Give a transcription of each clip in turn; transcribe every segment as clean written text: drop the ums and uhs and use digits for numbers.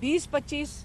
20-25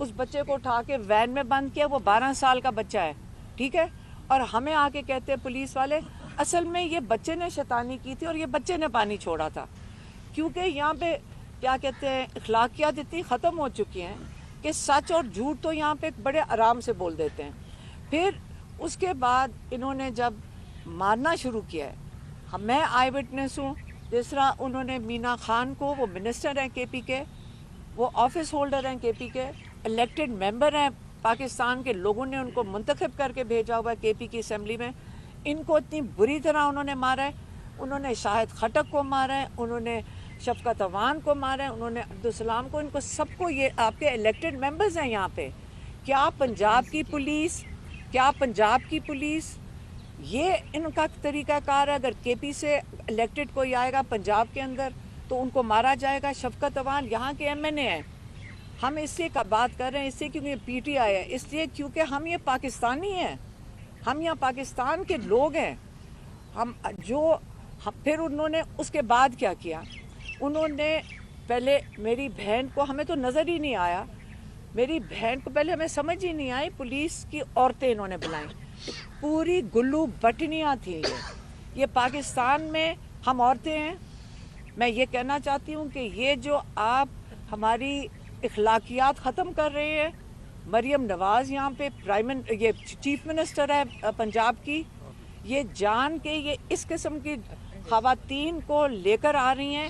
اس بچے کو اٹھا کے وین میں بند کیا, وہ 12 سال کا بچہ ہے, ٹھیک ہے, اور ہمیں آ کے کہتے ہیں پولیس والے اصل میں یہ بچے نے شیطانی کی تھی اور یہ بچے نے پانی چھوڑا تھا, کیونکہ یہاں پہ کیا کہتے ہیں اخلاقیات اتنی ختم ہو چکی ہیں کہ سچ اور جھوٹ تو یہاں پہ بڑے آرام سے بول دیتے ہیں. پھر اس کے بعد انہوں نے جب مارنا شروع کیا ہے, میں آئی وٹنس ہوں, جس طرح انہوں نے مینا خان کو, وہ منسٹر ہیں کے پی کے, وہ آفس ہولڈر ہیں کے پی کے, الیکٹڈ ممبر ہیں, پاکستان کے لوگوں نے ان کو منتخب کر کے بھیجا ہوا ہے کے پی کی اسمبلی میں, ان کو اتنی بری طرح انہوں نے مارا ہے. انہوں نے شاہد خٹک کو مارا ہے, انہوں نے شفقت عوان کو مارا ہے, انہوں نے عبدالسلام کو, ان کو سب کو, یہ آپ کے الیکٹڈ ممبرز ہیں یہاں پہ. کیا پنجاب کی پولیس یہ ان کا طریقہ کار ہے؟ اگر کے پی سے الیکٹڈ کوئی آئے گا پنجاب کے اندر تو ان کو مارا جائے گا. شفقت عوان یہاں کے ایم این اے ہیں. ہم اس لیے بات کر رہے ہیں, اس لیے کیونکہ پی ٹی آئی ہے, اس لیے کیونکہ ہم یہ پاکستانی ہیں, ہم یہاں پاکستان کے لوگ ہیں. پھر انہوں نے اس کے بعد کیا کیا, انہوں نے پہلے میری بہن کو, ہمیں تو نظر ہی نہیں آیا, میری بہن کو پہلے ہمیں سمجھ ہی نہیں آئی, پولیس کی عورتیں انہوں نے بلائیں, پوری گلو بٹنیاں تھیں. یہ پاکستان میں ہم عورتیں ہیں. میں یہ کہنا چاہتی ہوں کہ یہ جو آپ ہماری اخلاقیات ختم کر رہے ہیں, مریم نواز یہاں پہ یہ چیف منسٹر ہے پنجاب کی, یہ جان کے یہ اس قسم کی خواتین کو لے کر آ رہی ہیں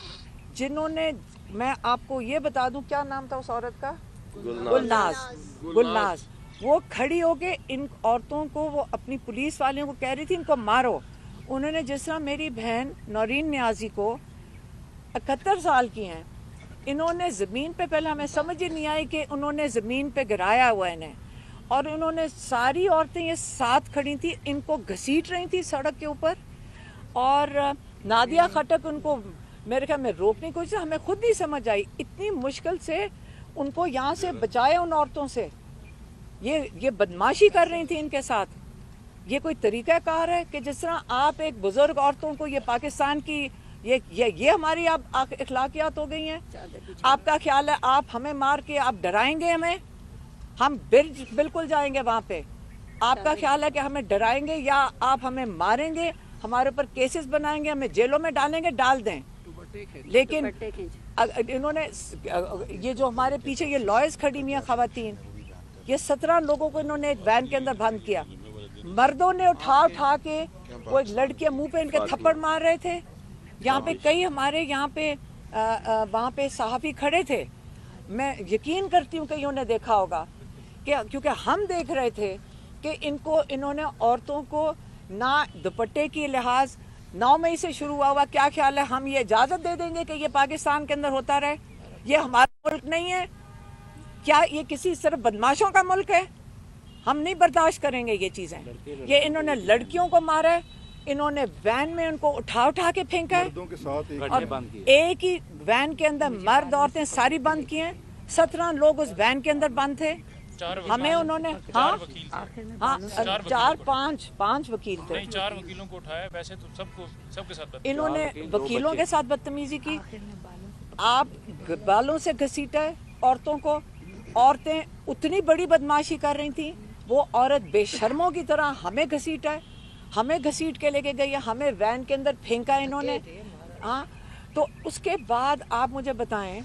جنہوں نے, میں آپ کو یہ بتا دوں کیا نام تھا اس عورت کا, گلناز. وہ کھڑی ہو کے ان عورتوں کو, وہ اپنی پولیس والوں کو کہہ رہی تھی ان کو مارو. انہوں نے جس طرح میری بہن نورین نیازی کو 71 سال کی ہیں, انہوں نے زمین پہ, پہلے ہمیں سمجھ ہی نہیں آئی کہ انہوں نے زمین پہ گرایا ہوا انہیں, اور انہوں نے ساری عورتیں یہ ساتھ کھڑی تھیں, ان کو گھسیٹ رہی تھی سڑک کے اوپر, اور نادیہ خٹک ان کو میرے خیال میں روکنے کی کوشش, ہمیں خود نہیں سمجھ آئی, اتنی مشکل سے ان کو یہاں سے بچائے ان عورتوں سے. یہ بدماشی کر رہی تھی ان کے ساتھ. یہ کوئی طریقہ کار ہے کہ جس طرح آپ ایک بزرگ عورتوں کو, یہ پاکستان کی یہ ہماری آپ اخلاقیات ہو گئی ہیں. آپ کا خیال ہے آپ ہمیں مار کے آپ ڈرائیں گے ہمیں, ہم بالکل جائیں گے وہاں پہ. آپ کا خیال ہے کہ ہمیں ڈرائیں گے یا آپ ہمیں ماریں گے, ہمارے اوپر کیسز بنائیں گے, ہمیں جیلوں میں ڈالیں گے, ڈال دیں. لیکن انہوں نے یہ جو ہمارے پیچھے یہ لائرز کھڑی ہوئی ہیں خواتین, یہ 17 لوگوں کو انہوں نے ایک وین کے اندر بند کیا. مردوں نے اٹھا کے وہ ایک لڑکی منہ پہ ان کے تھپڑ مار رہے تھے. یہاں پہ کئی ہمارے یہاں پہ وہاں پہ صحافی کھڑے تھے, میں یقین کرتی ہوں کہ انہوں نے دیکھا ہوگا, کہ کیونکہ ہم دیکھ رہے تھے کہ انہوں نے عورتوں کو نہ دوپٹے کی لحاظ 9 مئی سے شروع ہوا. کیا خیال ہے ہم یہ اجازت دے دیں گے کہ یہ پاکستان کے اندر ہوتا رہے؟ یہ ہمارا ملک نہیں ہے. کیا یہ کسی صرف بدماشوں کا ملک ہے؟ ہم نہیں برداشت کریں گے یہ چیزیں. یہ انہوں نے لڑکیوں کو مارا ہے, انہوں نے وین میں ان کو اٹھا کے پھینکا ہے, اور ایک ہی وین کے اندر مرد عورتیں ساری بند کی ہیں. 17 لوگ اس وین کے اندر بند تھے. ہمیں انہوں نے 4-5 وکیل تھے, 4 وکیلوں کو اٹھایا. ویسے تو سب کے ساتھ انہوں نے وکیلوں کے ساتھ بدتمیزی کی. آپ بالوں سے گھسیٹا ہے عورتوں کو. عورتیں اتنی بڑی بدماشی کر رہی تھیں, وہ عورت بے شرموں کی طرح ہمیں گھسیٹا ہے, ہمیں گھسیٹ کے لے کے گئی ہے, ہمیں وین کے اندر پھینکا انہوں نے. ہاں, تو اس کے بعد آپ مجھے بتائیں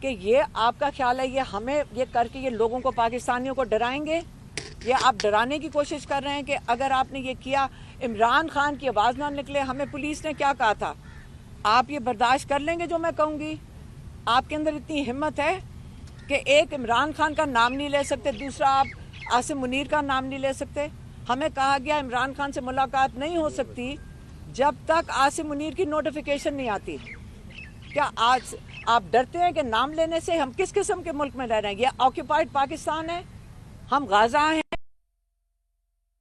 کہ یہ آپ کا خیال ہے یہ ہمیں یہ کر کے یہ لوگوں کو, پاکستانیوں کو ڈرائیں گے؟ یہ آپ ڈرانے کی کوشش کر رہے ہیں کہ اگر آپ نے یہ کیا, عمران خان کی آواز نہ نکلے. ہمیں پولیس نے کیا کہا تھا, آپ یہ برداشت کر لیں گے جو میں کہوں گی؟ آپ کے اندر اتنی ہمت ہے کہ ایک عمران خان کا نام نہیں لے سکتے, دوسرا آپ عاصم منیر کا نام نہیں لے سکتے. ہمیں کہا گیا عمران خان سے ملاقات نہیں ہو سکتی جب تک عاصم منیر کی نوٹیفیکیشن نہیں آتی. کیا آج آپ ڈرتے ہیں کہ نام لینے سے؟ ہم کس قسم کے ملک میں رہ رہے ہیں؟ یہ آکوپائڈ پاکستان ہے, ہم غازہ ہیں,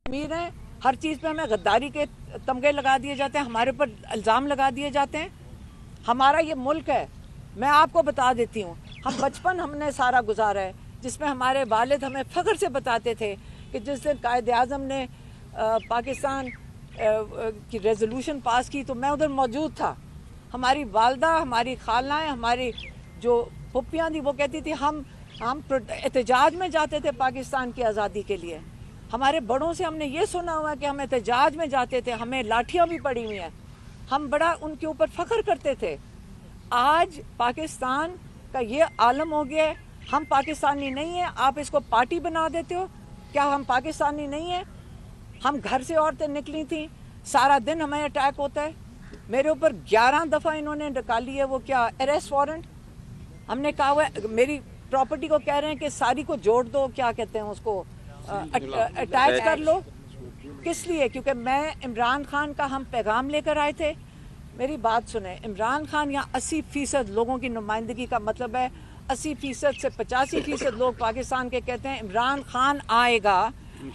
امیر ہیں, ہر چیز پہ ہمیں غداری کے تمغے لگا دیے جاتے ہیں, ہمارے اوپر الزام لگا دیے جاتے ہیں. ہمارا یہ ملک ہے. میں آپ کو بتا دیتی ہوں, ہم بچپن ہم نے سارا گزارا ہے جس میں ہمارے والد ہمیں فخر سے بتاتے تھے کہ جس دن قائد اعظم نے پاکستان کی ریزولوشن پاس کی تو میں ادھر موجود تھا. ہماری والدہ, ہماری خالائیں, ہماری جو پھپھیاں تھیں وہ کہتی تھی ہم ہم احتجاج میں جاتے تھے پاکستان کی آزادی کے لیے. ہمارے بڑوں سے ہم نے یہ سنا ہوا کہ ہم احتجاج میں جاتے تھے, ہمیں لاٹھیاں بھی پڑی ہوئی ہیں, ہم بڑا ان کے اوپر فخر کرتے تھے. آج پاکستان کا یہ عالم ہو گیا ہے, ہم پاکستانی نہیں ہیں, آپ اس کو پارٹی بنا دیتے ہو. کیا ہم پاکستانی نہیں ہیں؟ ہم گھر سے عورتیں نکلی تھیں, سارا دن ہمیں اٹیک ہوتا ہے. میرے اوپر 11 دفعہ انہوں نے نکالی ہے وہ کیا اریسٹ وارنٹ. ہم نے کہا ہوا ہے میری پراپرٹی کو کہہ رہے ہیں کہ ساری کو جوڑ دو, کیا کہتے ہیں اس کو, اٹیچ کر لو. کس لیے؟ کیونکہ میں عمران خان کا ہم پیغام لے کر آئے تھے. میری بات سنیں, عمران خان یہاں 80% لوگوں کی نمائندگی کا مطلب ہے 80% سے 85% لوگ پاکستان کے کہتے ہیں عمران خان آئے گا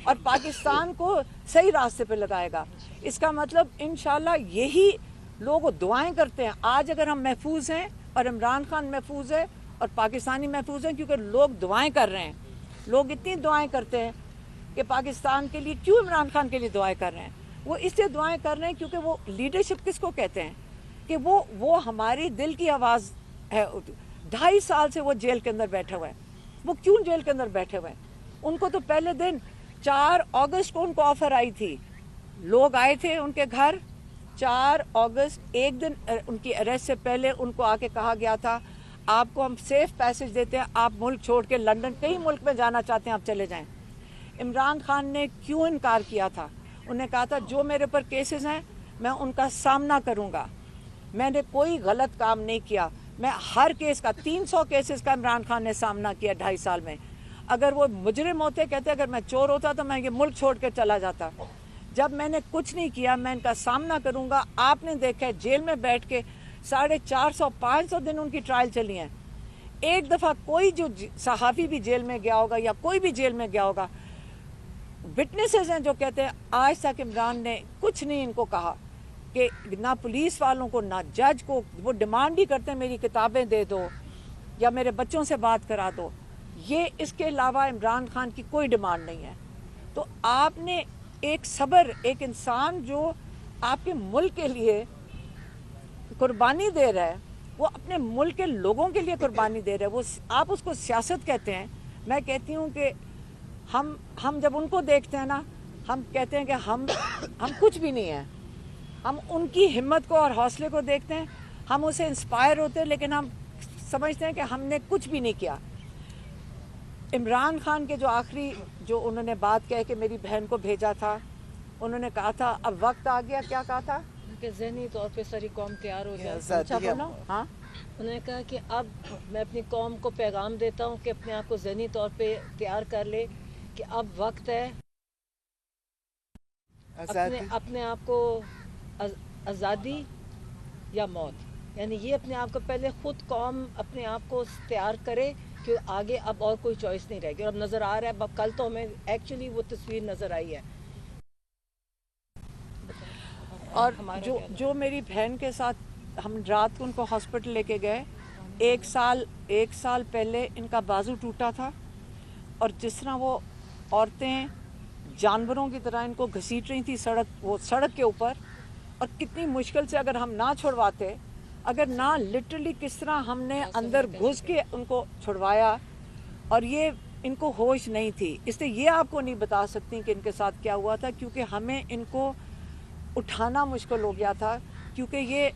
اور پاکستان کو صحیح راستے پہ لگائے گا. اس کا مطلب انشاءاللہ یہی لوگ دعائیں کرتے ہیں. آج اگر ہم محفوظ ہیں اور عمران خان محفوظ ہے اور پاکستانی محفوظ ہیں, کیونکہ لوگ دعائیں کر رہے ہیں. لوگ اتنی دعائیں کرتے ہیں کہ پاکستان کے لیے, کیوں عمران خان کے لیے دعائیں کر رہے ہیں؟ وہ اس لیے دعائیں کر رہے ہیں کیونکہ وہ لیڈرشپ کس کو کہتے ہیں کہ وہ ہماری دل کی آواز ہے. 2.5 سال سے وہ جیل کے اندر بیٹھے ہوئے ہیں. وہ کیوں جیل کے اندر بیٹھے ہوئے ہیں؟ ان کو تو پہلے دن 4 اگست کو ان کو آفر آئی تھی, لوگ آئے تھے ان کے گھر 4 اگست, ایک دن ان کی اریسٹ سے پہلے ان کو آ کے کہا گیا تھا آپ کو ہم سیف پیسج دیتے ہیں, آپ ملک چھوڑ کے لنڈن کئی ملک میں جانا چاہتے ہیں آپ چلے جائیں. عمران خان نے کیوں انکار کیا تھا؟ انہوں نے کہا تھا جو میرے پر کیسز ہیں میں ان کا سامنا کروں گا, میں نے کوئی غلط کام نہیں کیا. میں ہر کیس کا 300 کیسز کا عمران خان نے سامنا کیا 2.5 سال میں. اگر وہ مجرم ہوتے, کہتے اگر میں چور ہوتا تو میں یہ ملک چھوڑ کے چلا جاتا. جب میں نے کچھ نہیں کیا, میں ان کا سامنا کروں گا. آپ نے دیکھا ہے جیل میں بیٹھ کے 450-500 دن ان کی ٹرائل چلی ہیں. ایک دفعہ کوئی جو صحافی بھی جیل میں گیا ہوگا یا کوئی بھی جیل میں گیا ہوگا, وٹنسز ہیں جو کہتے ہیں آج تک عمران نے کچھ نہیں ان کو کہا, کہ نہ پولیس والوں کو نہ جج کو. وہ ڈیمانڈ ہی کرتے ہیں میری کتابیں دے دو یا میرے بچوں سے بات کرا دو. یہ اس کے علاوہ عمران خان کی کوئی ڈیمانڈ نہیں ہے. تو آپ نے ایک صبر, ایک انسان جو آپ کے ملک کے لیے قربانی دے رہا ہے, وہ اپنے ملک کے لوگوں کے لیے قربانی دے رہا ہے, وہ آپ اس کو سیاست کہتے ہیں. میں کہتی ہوں کہ ہم جب ان کو دیکھتے ہیں نا, ہم کہتے ہیں کہ ہم کچھ بھی نہیں ہیں. ہم ان کی ہمت کو اور حوصلے کو دیکھتے ہیں, ہم اسے انسپائر ہوتے ہیں, لیکن ہم سمجھتے ہیں کہ ہم نے کچھ بھی نہیں کیا. عمران خان کے جو آخری جو انہوں نے بات کہی کہ میری بہن کو بھیجا تھا, انہوں نے کہا تھا اب وقت آ گیا, کیا کہا تھا کہ ذہنی طور پہ ساری قوم تیار ہو جائے. اچھا بولو. ہاں, انہوں نے کہا کہ اب میں اپنی قوم کو پیغام دیتا ہوں کہ اپنے آپ کو ذہنی طور پہ تیار کر لے کہ اب وقت ہے اپنے آپ کو آزادی یا موت. یعنی یہ اپنے آپ کو پہلے خود قوم اپنے آپ کو تیار کرے کہ آگے اب اور کوئی چوائس نہیں رہے گی. اور اب نظر آ رہا ہے, اب کل تو ہمیں ایکچولی وہ تصویر نظر آئی ہے. اور جو میری بہن کے ساتھ ہم رات کو ان کو ہاسپٹل لے کے گئے, 1 سال پہلے ان کا بازو ٹوٹا تھا, اور جس طرح وہ عورتیں جانوروں کی طرح ان کو گھسیٹ رہی تھی سڑک کے اوپر, اور کتنی مشکل سے اگر ہم نہ چھڑواتے, اگر نہ لٹرلی کس طرح ہم نے اندر گھس کے ان کو چھڑوایا, اور یہ ان کو ہوش نہیں تھی. اس لیے یہ آپ کو نہیں بتا سکتی کہ ان کے ساتھ کیا ہوا تھا, کیونکہ ہمیں ان کو اٹھانا مشکل ہو گیا تھا, کیونکہ یہ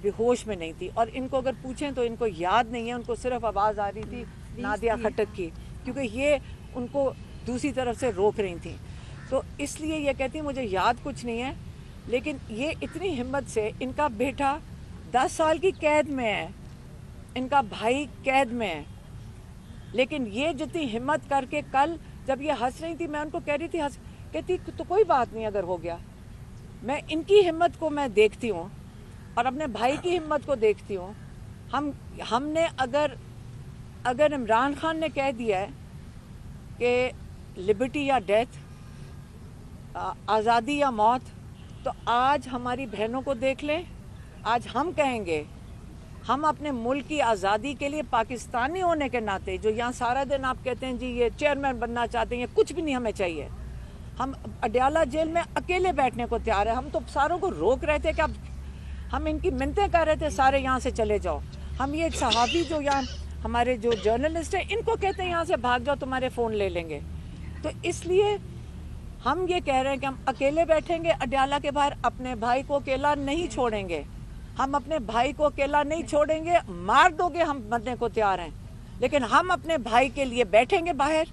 بے ہوش میں نہیں تھی. اور ان کو اگر پوچھیں تو ان کو یاد نہیں ہے, ان کو صرف آواز آ رہی تھی نادیہ خٹک کی, کیونکہ یہ ان کو دوسری طرف سے روک رہی تھیں. تو اس لیے یہ کہتی ہیں مجھے یاد کچھ نہیں ہے. لیکن یہ اتنی ہمت سے, ان کا بیٹا 10 سال کی قید میں ہے, ان کا بھائی قید میں ہے, لیکن یہ جتنی ہمت کر کے کل جب یہ ہنس رہی تھی, میں ان کو کہہ رہی تھی کہتی تو کوئی بات نہیں اگر ہو گیا. میں ان کی ہمت کو میں دیکھتی ہوں اور اپنے بھائی کی ہمت کو دیکھتی ہوں. ہم نے اگر عمران خان نے کہہ دیا ہے کہ لبرٹی یا ڈیتھ, آزادی یا موت, تو آج ہماری بہنوں کو دیکھ لیں. آج ہم کہیں گے, ہم اپنے ملک کی آزادی کے لیے پاکستانی ہونے کے ناطے, جو یہاں سارا دن آپ کہتے ہیں جی یہ چیئرمین بننا چاہتے ہیں, یہ کچھ بھی نہیں ہمیں چاہیے. ہم اڈیالہ جیل میں اکیلے بیٹھنے کو تیار ہیں. ہم تو ساروں کو روک رہے تھے کہ اب ہم ان کی منتیں کر رہے تھے سارے یہاں سے چلے جاؤ. ہم یہ صحافی جو یہاں ہمارے جو جرنلسٹ ہیں ان کو کہتے ہیں یہاں سے بھاگ جاؤ تمہارے فون لے لیں گے. تو اس لیے ہم یہ کہہ رہے ہیں کہ ہم اکیلے بیٹھیں گے اڈیالہ کے باہر, اپنے بھائی کو اکیلا نہیں چھوڑیں گے. ہم اپنے بھائی کو اکیلا نہیں چھوڑیں گے, مار دو گے ہم مرنے کو تیار ہیں, لیکن ہم اپنے بھائی کے لیے بیٹھیں گے باہر.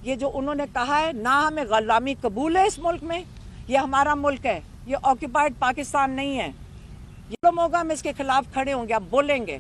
یہ جو انہوں نے کہا ہے, نہ ہمیں غلامی قبول ہے اس ملک میں, یہ ہمارا ملک ہے, یہ آکوپائڈ پاکستان نہیں ہے. یہ موقع ہم اس کے خلاف کھڑے ہوں گے, اب بولیں گے.